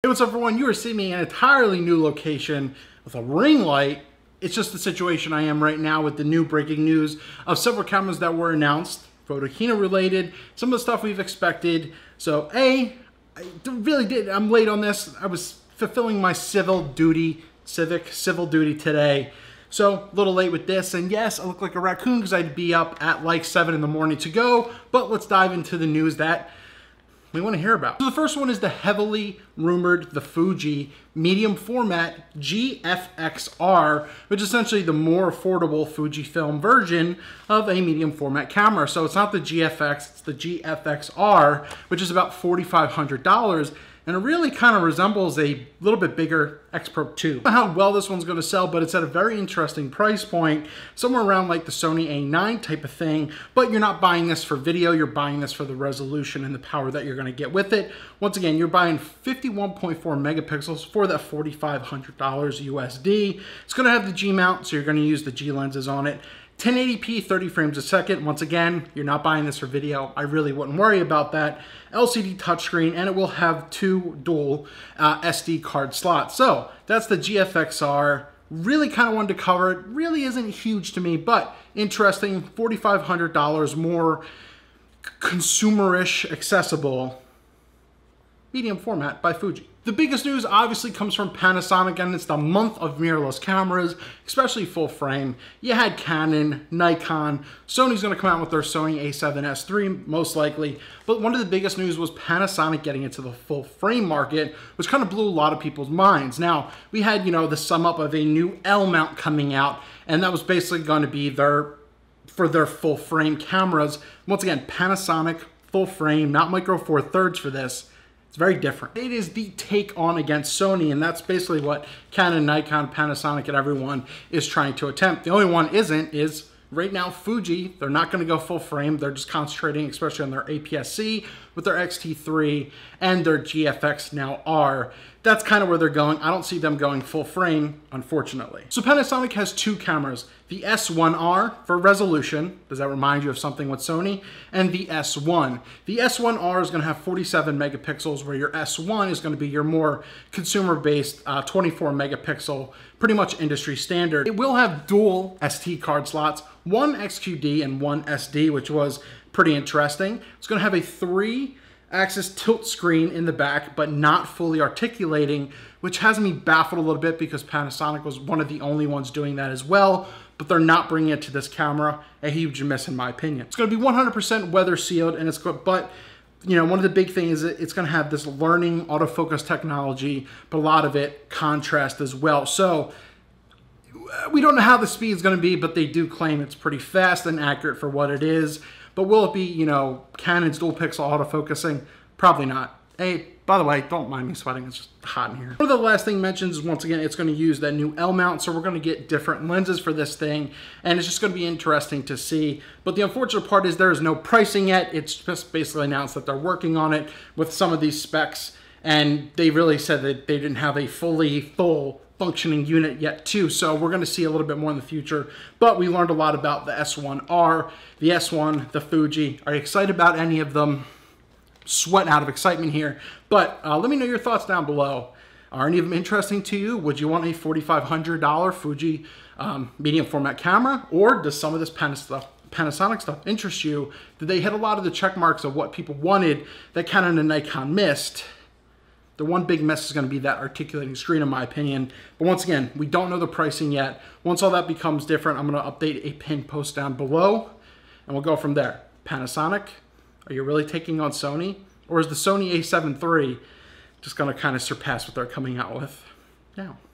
Hey, what's up everyone? You are seeing me in an entirely new location with a ring light. It's just the situation I am right now with the new breaking news of several cameras that were announced, Photokina related, some of the stuff we've expected. So I'm late on this. I was fulfilling my civil duty today. So a little late with this, and yes, I look like a raccoon because I'd be up at like 7 in the morning to go, but let's dive into the news that we want to hear about. So the first one is the heavily rumored, the Fuji medium format GFX-R, which is essentially the more affordable Fujifilm version of a medium format camera. So it's not the GFX, it's the GFX-R, which is about $4,500. And it really kind of resembles a little bit bigger X Pro 2. I don't know how well this one's going to sell, but it's at a very interesting price point, somewhere around like the Sony A9 type of thing, but you're not buying this for video, you're buying this for the resolution and the power that you're going to get with it. Once again, you're buying 51.4 megapixels for that $4,500 USD. It's going to have the G mount, so you're going to use the G lenses on it. 1080p, 30 frames a second. Once again, you're not buying this for video. I really wouldn't worry about that. LCD touchscreen, and it will have two dual SD card slots. So that's the GFX-R. Really kind of wanted to cover it. Really isn't huge to me, but interesting. $4,500 more consumerish, accessible medium format by Fuji. The biggest news obviously comes from Panasonic, and it's the month of mirrorless cameras, especially full frame. You had Canon, Nikon, Sony's going to come out with their Sony A7S III most likely, but one of the biggest news was Panasonic getting into the full frame market, which kind of blew a lot of people's minds. Now, we had, the sum up of a new L mount coming out, and that was basically going to be for their full frame cameras. Once again, Panasonic full frame, not micro four thirds for this. It's very different. It is the take on against Sony, and that's basically what Canon, Nikon, Panasonic, and everyone is trying to attempt. The only one is right now Fuji. They're not going to go full frame. They're just concentrating, especially on their APS-C with their X-T3 and their GFX now R. That's kind of where they're going. I don't see them going full frame, unfortunately. So Panasonic has two cameras, the S1R for resolution. Does that remind you of something with Sony? And the S1. The S1R is going to have 47 megapixels, where your S1 is going to be your more consumer-based 24 megapixel, pretty much industry standard. It will have dual SD card slots, one XQD and one SD, which was pretty interesting. It's going to have a 3-axis tilt screen in the back, but not fully articulating, which has me baffled a little bit because Panasonic was one of the only ones doing that as well, but they're not bringing it to this camera. A huge miss in my opinion. It's going to be 100% weather sealed, and one of the big things is it's going to have this learning autofocus technology, but a lot of it contrast as well. So we don't know how the speed is going to be, but they do claim it's pretty fast and accurate for what it is. But will it be, Canon's dual pixel autofocusing? Probably not. Hey, by the way, don't mind me sweating. It's just hot in here. One of the last thing mentions is, once again, it's going to use that new L mount, so we're going to get different lenses for this thing, and it's just going to be interesting to see. But the unfortunate part is there is no pricing yet. It's just basically announced that they're working on it with some of these specs, and they really said that they didn't have a full functioning unit yet too, so we're going to see a little bit more in the future. But we learned a lot about the S1R, the S1, the Fuji. Are you excited about any of them? Sweating out of excitement here, but let me know your thoughts down below. Are any of them interesting to you? Would you want a $4,500 Fuji medium format camera, or does some of this Panasonic stuff interest you? Did they hit a lot of the check marks of what people wanted that Canon and Nikon missed? The one big miss is going to be that articulating screen, in my opinion. But once again, we don't know the pricing yet. Once all that becomes different, I'm going to update a pinned post down below, and we'll go from there. Panasonic, are you really taking on Sony? Or is the Sony A7 III just going to kind of surpass what they're coming out with now?